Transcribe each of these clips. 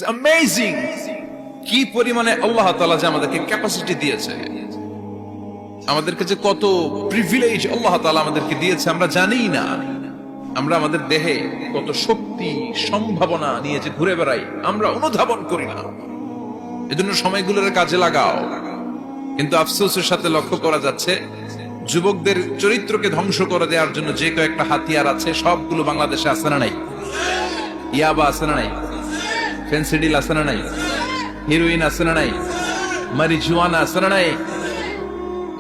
Amazing কি পরিমাণে আল্লাহ তাআলা যে আমাদেরকে ক্যাপাসিটি দিয়েছে, আমাদেরকে যে কত প্রিভিলেজ আল্লাহ তাআলা আমাদেরকে দিয়েছে আমরা জানিই না। আমরা আমাদের দেহে কত শক্তি সম্ভাবনা নিয়ে যে ঘুরে বেড়াই আমরা অনুধাবন করি না। এজন্য সময়গুলোর কাজে লাগাও। কিন্তু আফসোসের সাথে লক্ষ্য করা যাচ্ছে যুবকদের চরিত্রকে ধ্বংস করে দেওয়ার জন্য যে কয়েকটা হাতিয়ার আছে সবগুলো বাংলাদেশে আছে না নাই? ইয়াবা আছে না নাই? ফেন্সিডিল আছে না নাই? হিরোইন আছে না নাই? মারিজুয়ানা আছে না নাই?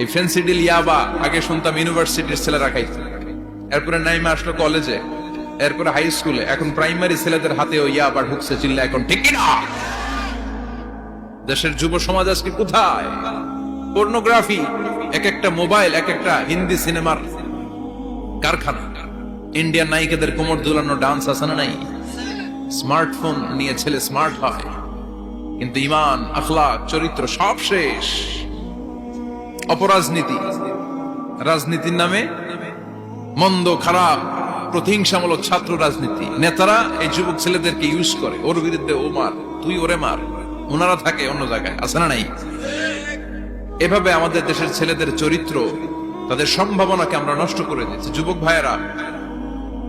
এই ফেন্সিডিল ইয়াবা আগে শুনতাম ইউনিভার্সিটির ছেলেরা খাইছে, এরপরে নাইমা আসলো কলেজে, এরপরে হাই স্কুলে, এখন প্রাইমারি ছেলেদের হাতেও ইয়াবা ঢুকছে। চিল্লা এখন ঠিক কিনা? দেশের যুব সমাজ আজকে কোথায়? পর্নোগ্রাফি, এক একটা মোবাইল এক একটা হিন্দি সিনেমার কারখানা। ইন্ডিয়ান নায়িকাদের কোমর দুলানো ডান্স আছে না নাই? স্মার্টফোন নিয়ে ছেলে স্মার্ট হয়, কিন্তু ঈমান, আখলাক, চরিত্র সব শেষ। অপরাজনীতি, রাজনীতির নামে মন্দ খারাপ প্রতিহিংসামূলক ছাত্র রাজনীতি, নেতারা এই যুবক ছেলেদেরকে ইউজ করে, ওর বিরুদ্ধে ও মার, তুই ওরে মার, ওনারা থাকে অন্য জায়গায়, আছে না নাই? এভাবে আমাদের দেশের ছেলেদের চরিত্র, তাদের সম্ভাবনাকে আমরা নষ্ট করে দিচ্ছি। যুবক ভাইয়েরা,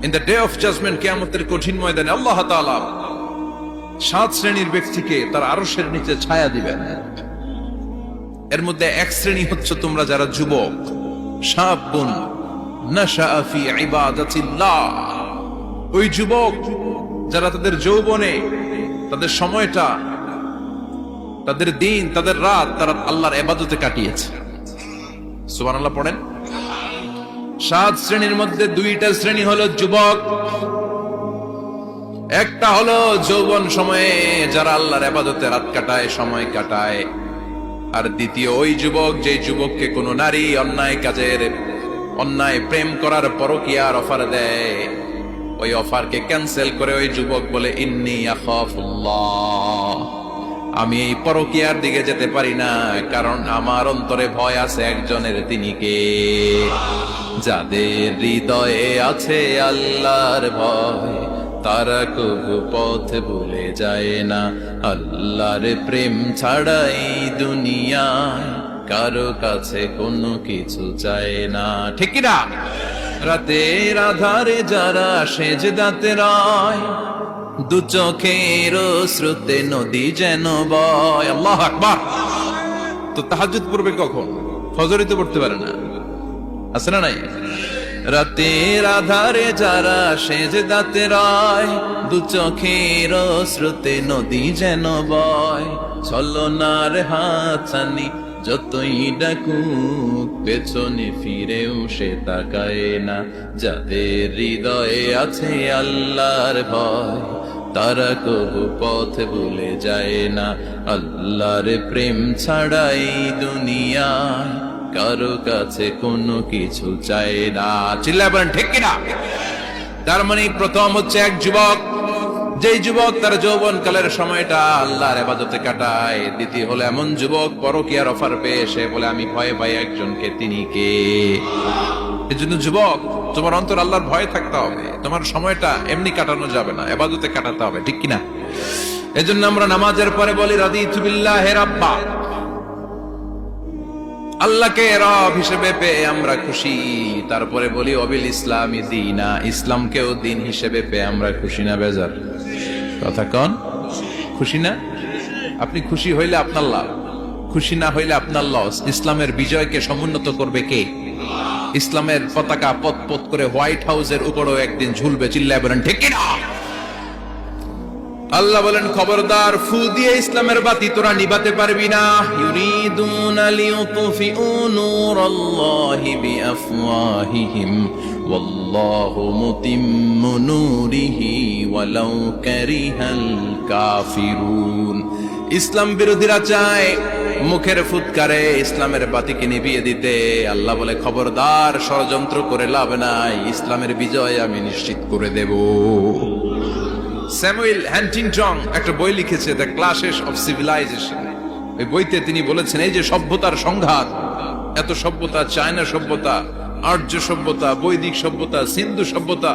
in the day of judgement, কিয়ামতের কঠিন ময়দানে আল্লাহ তাআলা 7 শ্রেণীর ব্যক্তিকে তার আরশের নিচে ছায়া দিবেন। এর মধ্যে এক শ্রেণী হচ্ছে তোমরা যারা যুবক, শাবুন নাশাআ ফি ইবাদাতিল্লাহ, ওই যুবক যারা তাদের যৌবনে তাদের সময়টা, তাদের দিন, তাদের রাত তারা আল্লাহর ইবাদতে কাটিয়েছে। সুবহানাল্লাহ পড়েন। 7 শ্রেণীর মধ্যে 2টা শ্রেণী হলো যুবক। একটা হলো যৌবন সময়ে যারা আল্লাহর ইবাদতে রাত কাটায়, সময় কাটায়। আর দ্বিতীয় ওই যুবক, যে যুবককে কোনো নারী অন্যায় কাজের, অন্যায় প্রেম করার পরকীয়ার অফার দেয়, ওই অফারকে ক্যান্সেল করে ওই যুবক বলে ইন্নী আখাফুল্লাহ, আমি এই পরকীয়ার দিকে যেতে পারি না, কারণ আমার অন্তরে ভয় আছে একজনের, তিনি কে? যাদের হৃদয়ে আছে আল্লাহর ভয় তারা কবু পথ ভুলে যায় না। আল্লাহর প্রেম ছাড়া এই দুনিয়ায় কারো কাছে কোনো কিছু চায় না, ঠিক কি না? রাতের আধারে যারা সেজদাতে রয়, দু চোখের স্রোতে নদী যেন বয়। আল্লাহু আকবার। তো তাহাজ্জুদ পড়বে কখন? ফজরই তো পড়তে পারে না, আছে না নাই? রাতের আধারে যারা সেজদাতে রয়, দু চোখের স্রোতে নদী যেন বয়। ছলনার হাতছানি যতই ডাকুক পেছনে ফিরেও সে তাকায় না। যাদের হৃদয়ে আছে আল্লাহর ভয় তারা কবু পথ ভুলে যায় না। আল্লাহর প্রেম ছাড়াই দুনিয়ায় কারো কাছে কোনো কিছু চায় না। চিল্লায় বলেন ঠিক কিনা? তার মানে প্রথম হচ্ছে এক যুবক, যেই যুবক তার যৌবন কালের সময়টা আল্লাহর ইবাদতে কাটায়। দ্বিতীয় হলো এমন যুবক পরকীয়ার অফার পেয়ে সে বলে আমি ভয় পাই একজনকে, তিনি কে? এজন্য যুবক, তোমার অন্তর আল্লাহর ভয়ে থাকতে হবে। তোমার সময়টা এমনি কাটানো যাবে না, ইবাদতে কাটাতে হবে, ঠিক কিনা? এজন্য আমরা নামাজের পরে বলি রাদিতু বিল্লাহি রাব্বা, আল্লাহকে রব হিসেবে পেয়ে আমরা খুশি। তারপরে বলি অবিল ইসলামি দীনা, ইসলামকেও দিন হিসেবে পেয়ে আমরা খুশি না বেজার? কথা কন, খুশি না? আপনি খুশি হইলে আপনার লাভ, খুশি না হইলে আপনার লস। ইসলামের বিজয়কে সমুন্নত করবে কে? ইসলামের পতাকা পথ পথ করে হোয়াইট হাউসের উপরেও একদিন ঝুলবে। চিল্লায় বলেন ঠিক কিনা? আল্লাহ বলেন খবরদার, ফু দিয়ে ইসলামের বাতি তোরা নিভাতে পারবি না। ইউরিদুনা লিইউতফিউ নূরাল্লাহি বিআফওয়াহিহিম ওয়াল্লাহু মুতিম্মু নূরিহি ওয়ালাউ কারিহাল কাফিরুন। ইসলাম বিরোধীরা চায় মুখের ফুৎকারে ইসলামের বাতিকে নিভিয়ে দিতে। আল্লাহ বলে খবরদার, ষড়যন্ত্র করে লাভ নাই, ইসলামের বিজয় আমি নিশ্চিত করে দেব। স্যামুয়েল হ্যান্টিংটন একটা বই লিখেছে, দ্য ক্লাশেস অফ সিভিলাইজেশন। ওই বইতে তিনি বলেছেন এই যে সভ্যতার সংঘাত, এত সভ্যতা, চায়না সভ্যতা, আর্য সভ্যতা, বৈদিক সভ্যতা, সিন্ধু সভ্যতা,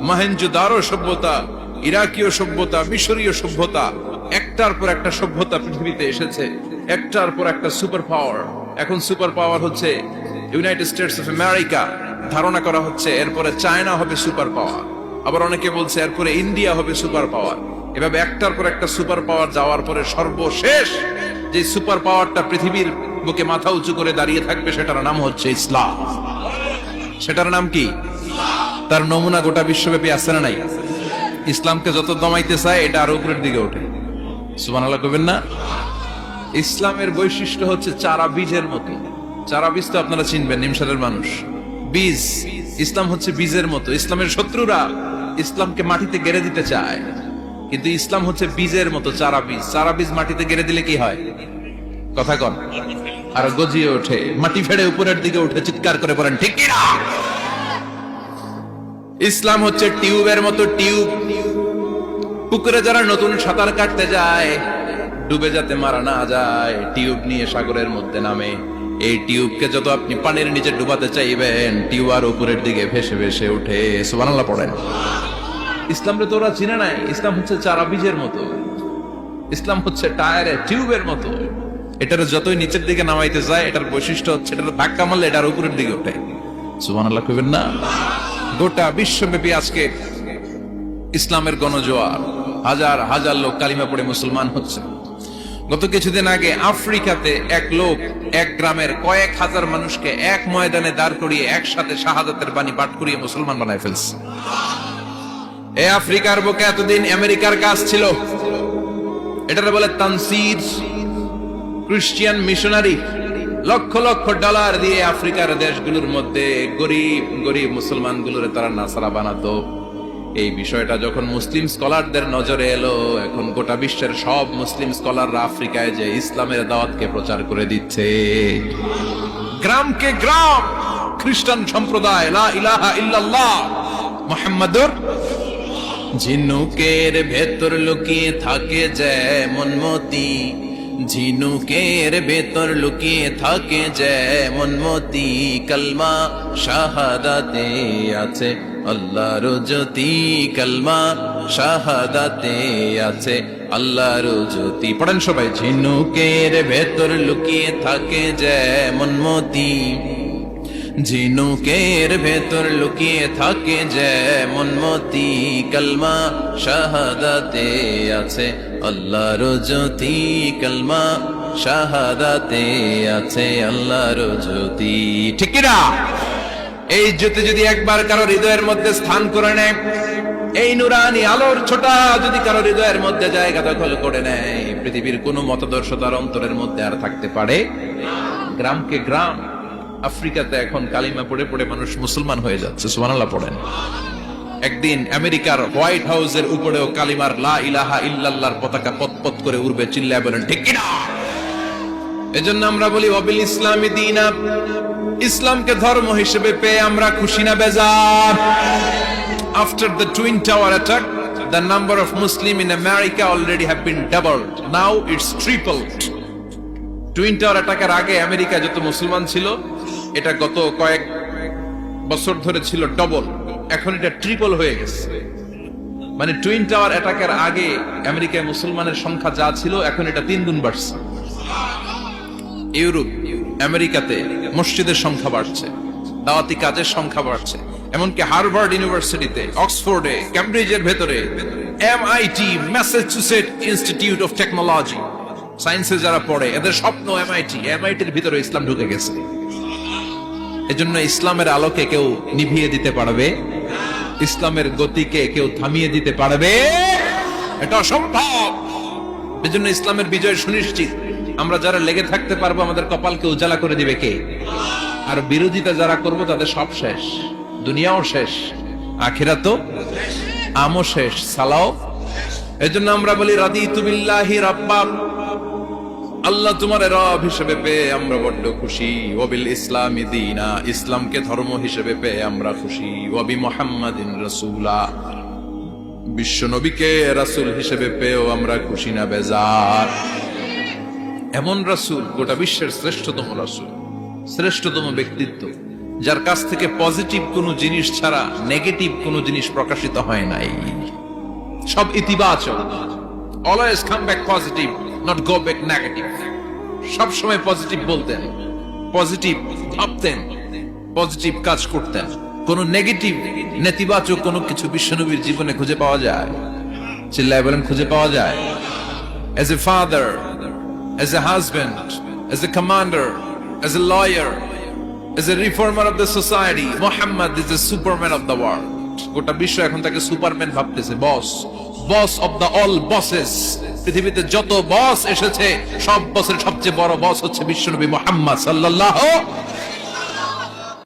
মহেঞ্জোদারো সভ্যতা, ইরাকীয় সভ্যতা, মিশরীয় সভ্যতা, এক একটার পর একটা সভ্যতা পৃথিবীতে এসেছে, একটার পর একটা সুপার পাওয়ার। এখন সুপার পাওয়ার হচ্ছে ইউনাইটেড স্টেটস অফ আমেরিকা, ধারণা করা হচ্ছে এরপরে চায়না হবে সুপার পাওয়ার, আবার অনেকে বলছে এরপরে ইন্ডিয়া হবে সুপার পাওয়ার। এভাবে একটার পর একটা সুপার পাওয়ার যাওয়ার পরে সর্বশেষ যে সুপার পাওয়ারটা পৃথিবীর বুকে মাথা উঁচু করে দাঁড়িয়ে থাকবে সেটার নাম হচ্ছে ইসলাম। সেটার নাম কি? তার নমুনা গোটা বিশ্বব্যাপী আছে না নাই? ইসলামকে যত দমাইতে চায় এটা আরো উপরের দিকে ওঠে। সুবহানাল্লাহ কইবেন না? ইসলামের বৈশিষ্ট্য হচ্ছে চারা বীজের মতো। চারা বীজ তো আপনারা চিনবেন, নিমসারের মানুষ। বীজ, ইসলাম হচ্ছে বীজের মতো। ইসলামের শত্রুরা ইসলামকে মাটিতে গেড়ে দিতে চায়, কিন্তু ইসলাম হচ্ছে বীজের মতো, চারা বীজ। চারা বীজ মাটিতে গেড়ে দিলে কি হয়? কথা কন। আর গজিয়ে ওঠে, মাটি ফেড়ে উপরের দিকে উঠে চিৎকার করে বলেন ঠিক কি না? ইসলাম হচ্ছে টিউবের মতো। টিউব, পুকুরে যারা নতুন সাঁতার কাটতে যায় ডুবে যাতে মারা না যায়, টিউব নিয়ে সাগরের মধ্যে নামে। এই টিউবকে যত আপনি পানির নিচে ডুবাতে চাইবেন, টিউব আর উপরের দিকে ভেসে ভেসে উঠে। সুবহানাল্লাহ পড়েন। ইসলামরে তো ওরা চিনে নাই। ইসলাম হচ্ছে চারা বীজের মতো, ইসলাম হচ্ছে টায়ারে টিউবের মতো। এটার যতই নিচের দিকে নামাইতে যায়, এটার বৈশিষ্ট্য হচ্ছে এটার ধাক্কা মারলে এটার উপরের দিকে ওঠে। সুবহানাল্লাহ কইবেন না? গোটা বিশ্বব্যাপী আজকে ইসলামের গণজোয়ার, হাজার হাজার লোক কালিমা পড়ে মুসলমান হচ্ছে। গত কিছুদিন আগে আফ্রিকাতে এক লোক এক গ্রামের কয়েক হাজার মানুষকে এক ময়দানে দাঁড় করিয়ে একসাথে শাহাদাতের বাণী পাঠ করিয়ে মুসলমান বানায় ফেলছে। এই আফ্রিকার বুকে এতদিন আমেরিকার কাজ ছিল, এটারে বলে তানসীর, Christian missionary. Lakh lakh dollar দিয়ে আফ্রিকার দেশগুলোর মধ্যে গরিব গরিব মুসলমানগুলোর তারা নাসারা বানাতো। এই বিষয়টা যখন মুসলিম স্কলারদের নজরে এলো, এখন গোটা বিশ্বের সব মুসলিম স্কলাররা আফ্রিকায় যে ইসলামের দাওয়াতকে প্রচার করে দিচ্ছে। গ্রামকে গ্রাম খ্রিস্টান সম্প্রদায় লা ইলাহা ইল্লাল্লাহ মুহাম্মাদুর। ঝিনুকের ভেতর লুকিয়ে থাকে যেমন মতি, ঝিনুকের ভেতর লুকিয়ে থাকে যেমন মতি, কালমা শাহাদাতে আছে আল্লাহর জ্যোতি, কালমা শাহাদাতে আছে আল্লাহর জ্যোতি। পড়েন সবাই। ঝিনুকের ভেতর লুকিয়ে থাকে যেমন মতি, ঝিনুকের ভেতর লুকিয়ে থাকে যেমন মতি, কালমা শাহাদাতে আছে আল্লাহর জ্যোতি, কালমা শাহাদাতে আছে আল্লাহর জ্যোতি। ঠিক কি না? এই জ্যোতি যদি একবার কারো হৃদয়ের মধ্যে স্থান করে নেয়, এই নুরানি আলোর ছোটা যদি কারো হৃদয়ের মধ্যে জায়গা দখল করে নেয়, পৃথিবীর কোনো মতাদর্শ তার অন্তরের মধ্যে আর থাকতে পারে? গ্রামকে গ্রাম আফ্রিকাতে এখন কালিমা পড়ে পড়ে মানুষ মুসলমান হয়ে যাচ্ছে। সুবহানাল্লাহ পড়েন। একদিন আমেরিকার হোয়াইট হাউসের উপরেও কালিমার লা ইলাহা ইল্লাল্লাহর পতাকা পতপত করে উড়বে। চিল্লায় বলেন ঠিক কি না? এজন্য আমরা বলি ওয়াবিল ইসলামি দীনা, ইসলামকে ধর্ম হিসেবে পেয়ে আমরা খুশি না বেজার? After the Twin Tower attack, the number of Muslims in America already have been doubled. Now it's tripled. Twin tower অ্যাটাকের আগে আমেরিকা যত মুসলমান ছিল, এটা গত কয়েক বছর ধরে ছিল ডবল, এখন এটা ট্রিপল হয়ে গেছে। মানে টুইন টাওয়ার অ্যাটাকের আগে আমেরিকায় মুসলমানের সংখ্যা যা ছিল, এখন এটা 3 গুণ বাড়ছে। ইউরোপ, আমেরিকাতে মসজিদের সংখ্যা বাড়ছে, দাওয়াতি কাজের সংখ্যা বাড়ছে। এমনকি হার্ভার্ড ইউনিভার্সিটিতে, অক্সফোর্ডে, ক্যামব্রিজের ভেতরে, MIT, Massachusetts institute of technology, সায়েন্সে যারা পড়ে এদের স্বপ্ন এমআইটির ভিতরে ইসলাম ঢুকে গেছে। এজন্য ইসলামের আলোকে কেউ নিভিয়ে দিতে পারবে? ইসলামের গতিকে কেউ থামিয়ে দিতে পারবে? এটা অসম্ভব। এজন্য ইসলামের বিজয় সুনিশ্চিত। আমরা যারা লেগে থাকতে পারবো, আমাদের কপালকে উজালা করে দিবে কে? আর বিরোধিতা যারা করবো তাদের সব শেষ, দুনিয়াও শেষ, আখিরাতও আমও শেষ, সালাও। এজন্য আমরা বলি রাদিতু বিল্লাহি রাব্বা, আল্লাহ তোমার রব হিসেবে পেয়ে আমরা বড্ড খুশি। ওয়াবিল ইসলামি দীনা, ইসলামকে ধর্ম হিসেবে পেয়ে আমরা খুশি। ওয়াবি মুহাম্মাদিন রাসূলা, বিশ্ব নবীকে রাসূল হিসেবে পেয়েও আমরা খুশি না বেজার? এমন রাসূল, গোটা বিশ্বের শ্রেষ্ঠতম রাসূল, শ্রেষ্ঠতম ব্যক্তিত্ব, যার কাছ থেকে পজিটিভ কোনো জিনিস ছাড়া নেগেটিভ কোনো জিনিস প্রকাশিত হয় নাই, সব ইতিবাচক। Always come back positive, not go back negative. সব সময় পজিটিভ বলতেন, পজিটিভ ভাবতেন, পজিটিভ কাজ করতেন। কোন নেগেটিভ নেতিবাচক কোনো কিছু বিশ্বনবীর জীবনে খুঁজে পাওয়া যায়? চিল্লায় বলেন, খুঁজে পাওয়া যায়? As a father, as a husband, as a commander, as a lawyer, as a reformer of the society, Muhammad is the superman of the world. গোটা বিশ্ব এখন তাকে সুপারম্যান ভাবতেছে, boss, boss of the all bosses. পৃথিবীতে যত বস এসেছে সব বসের সবচেয়ে বড় বস হচ্ছে বিশ্বনবী মুহাম্মদ সাল্লাল্লাহু